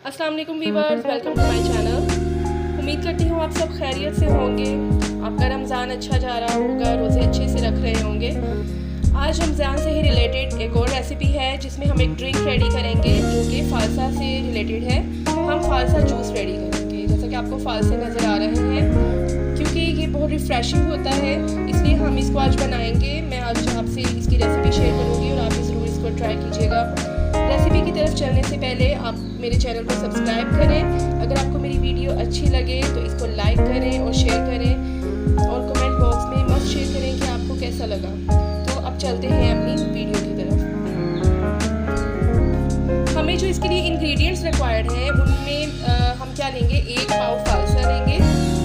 अस्सलाम वालेकुम viewers, welcome to my channel. उम्मीद करती हूँ आप सब खैरियत से होंगे। आपका रमज़ान अच्छा जा रहा होगा, रोज़े अच्छे से रख रहे होंगे। आज रमज़ान से ही रिलेटेड एक और रेसिपी है जिसमें हम एक ड्रिंक रेडी करेंगे जो कि फालसा से रिलेटेड है। हम फालसा जूस रेडी करेंगे, जैसा कि आपको फालसे नज़र आ रहे हैं। क्योंकि ये बहुत रिफ़्रेशिंग होता है इसलिए हम इसको आज बनाएंगे। मैं आज आपसे इसकी रेसिपी शेयर करूँगी और आप ज़रूर इसको ट्राई कीजिएगा। रेसिपी की तरफ चलने से पहले आप मेरे चैनल को सब्सक्राइब करें। अगर आपको मेरी वीडियो अच्छी लगे तो इसको लाइक करें और शेयर करें और कमेंट बॉक्स में मस्त शेयर करें कि आपको कैसा लगा। तो अब चलते हैं अपनी वीडियो की तरफ। हमें जो इसके लिए इंग्रेडिएंट्स रिक्वायर्ड हैं उनमें हम क्या लेंगे, 1 पाव फालसा लेंगे।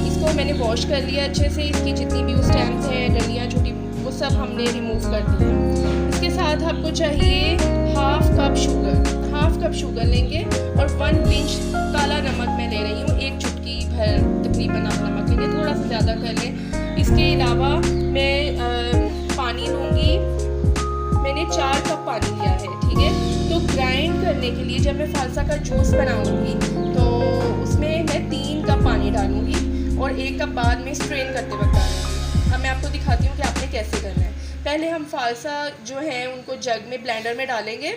इसको मैंने वॉश कर लिया अच्छे से। इसकी जितनी भी स्टेम्स हैं, डंडियाँ छोटी, वो सब हमने रिमूव कर दी है। इसके साथ आपको चाहिए हाफ कप शुगर लेंगे और 1 पिंच काला नमक मैं ले रही हूँ। 1 चुटकी भर तकरीबन आप नमक लेंगे, थोड़ा सा ज़्यादा कर लें। इसके अलावा मैं पानी लूँगी। मैंने 4 कप पानी लिया है, ठीक है। तो ग्राइंड करने के लिए जब मैं फालसा का जूस बनाऊँगी तो उसमें मैं 3 कप पानी डालूँगी और 1 कप बाद में स्ट्रेन करते वक्त डालूँगी। अब मैं आपको दिखाती हूँ कि आपने कैसे करना है। पहले हम फालसा जो है उनको जग में ब्लेंडर में डालेंगे।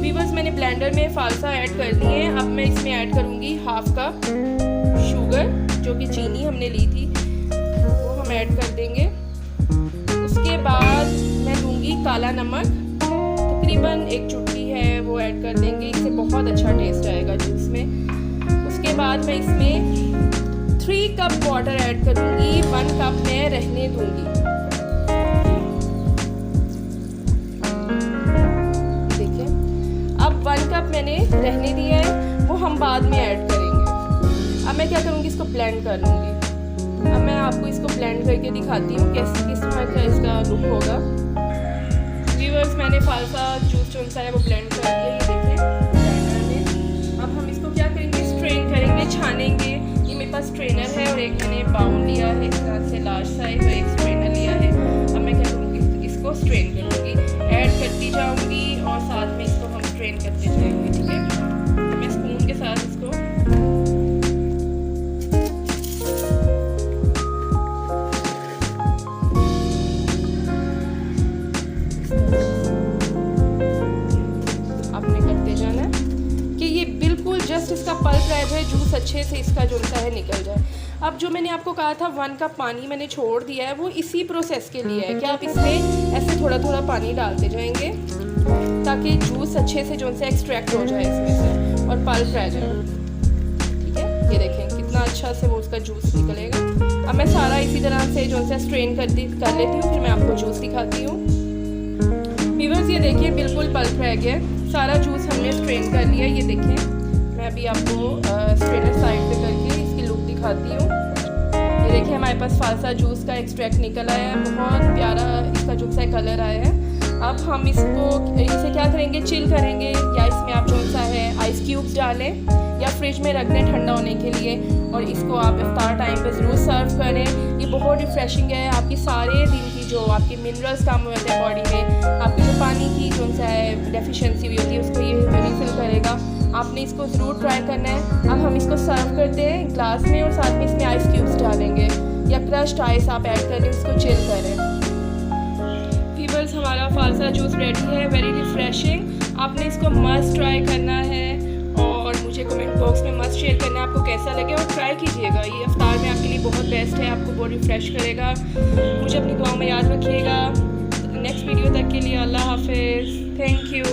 वीवर्स, मैंने ब्लेंडर में फालसा ऐड कर ली है। अब मैं इसमें ऐड करूँगी हाफ कप शुगर, जो कि चीनी हमने ली थी, वो हम ऐड कर देंगे। उसके बाद मैं लूँगी काला नमक, तकरीबन 1 चुटकी है, वो ऐड कर देंगे। इससे बहुत अच्छा टेस्ट आएगा जूस में। उसके बाद मैं इसमें 3 कप वाटर ऐड करूँगी। 1 कप मैं रहने दूँगी। देखिए, अब 1 कप मैंने रहने दिया है, वो हम बाद में ऐड करेंगे। अब मैं क्या करूँगी, इसको ब्लेंड कर लूँगी। अब मैं आपको इसको ब्लेंड करके दिखाती हूँ किस तरह का इसका लुक होगा। व्यूअर्स, मैंने फालसा जूस जो सा है वो ब्लेंड कर दिया, ये देखें ब्लेंडर में। अब हम इसको क्या करेंगे, स्ट्रेन करेंगे, छानेंगे। ये मेरे पास स्ट्रेनर है और एक मैंने बाउल लिया है इस तरह से लार्ज साइज, और एक स्ट्रेनर लिया है। अब मैं क्या करूँगी, इसको स्ट्रेन करूँगी, ऐड करती जाऊँगी और साथ में इसको हम स्ट्रेन करते जाएंगे, ठीक है। मैं स्पून के साथ इसको आपने करते जाना है कि ये बिल्कुल जस्ट इसका पल्प रह जाए, जूस अच्छे से इसका जो सा है निकल जाए। अब जो मैंने आपको कहा था 1 कप पानी मैंने छोड़ दिया है, वो इसी प्रोसेस के लिए है कि आप इसमें ऐसे थोड़ा थोड़ा पानी डालते जाएंगे ताकि जूस अच्छे से जो सा एक्सट्रैक्ट हो जाए इसमें से और पल्प रह जाए, ठीक है। ये देखें कितना अच्छा से वो उसका जूस निकलेगा। अब मैं सारा इसी तरह से जो सा स्ट्रेन कर लेती हूँ, फिर मैं आपको जूस दिखाती हूँ। व्यूअर्स, ये देखिए बिल्कुल पल्प रह गया, सारा जूस हमने स्ट्रेन कर लिया। ये देखिए, मैं अभी आपको स्ट्रेनर साइड पे करके इसकी लुक दिखाती हूँ। ये देखिए हमारे पास फालसा जूस का एक्सट्रैक्ट निकल आया है, बहुत प्यारा इसका जो सा कलर आया है। अब हम इसे क्या करेंगे, चिल करेंगे, या इसमें आप जो सा है आइस क्यूब्स डालें या फ्रिज में रख दें ठंडा होने के लिए, और इसको आप इफ्तार टाइम पे ज़रूर सर्व करें। ये बहुत रिफ़्रेशिंग है, आपकी सारे दिन की जो आपके मिनरल्स कम हुए थे बॉडी में, आपकी जो पानी की जो सा है डेफिशिएंसी हुई होती है उसको ये रिफिल करेगा। आपने इसको ज़रूर ट्राई करना है। अब हम इसको सर्व करते हैं ग्लास में और साथ में इसमें आइस क्यूब्स डालेंगे या क्रश्ड आइस आप ऐड करें, उसको चिल करें। व्यूअर्स, हमारा फालसा जूस रेडी है, वेरी रिफ़्रेशिंग। आपने इसको मस्ट ट्राई करना है और मुझे कमेंट बॉक्स में मस्ट शेयर करना है आपको कैसा लगे, और ट्राई कीजिएगा। ये इफ्तार में आपके लिए बहुत बेस्ट है, आपको बहुत रिफ़्रेश करेगा। मुझे अपनी दुआओं में याद रखिएगा। नेक्स्ट वीडियो तक के लिए अल्लाह हाफिज़, थैंक यू।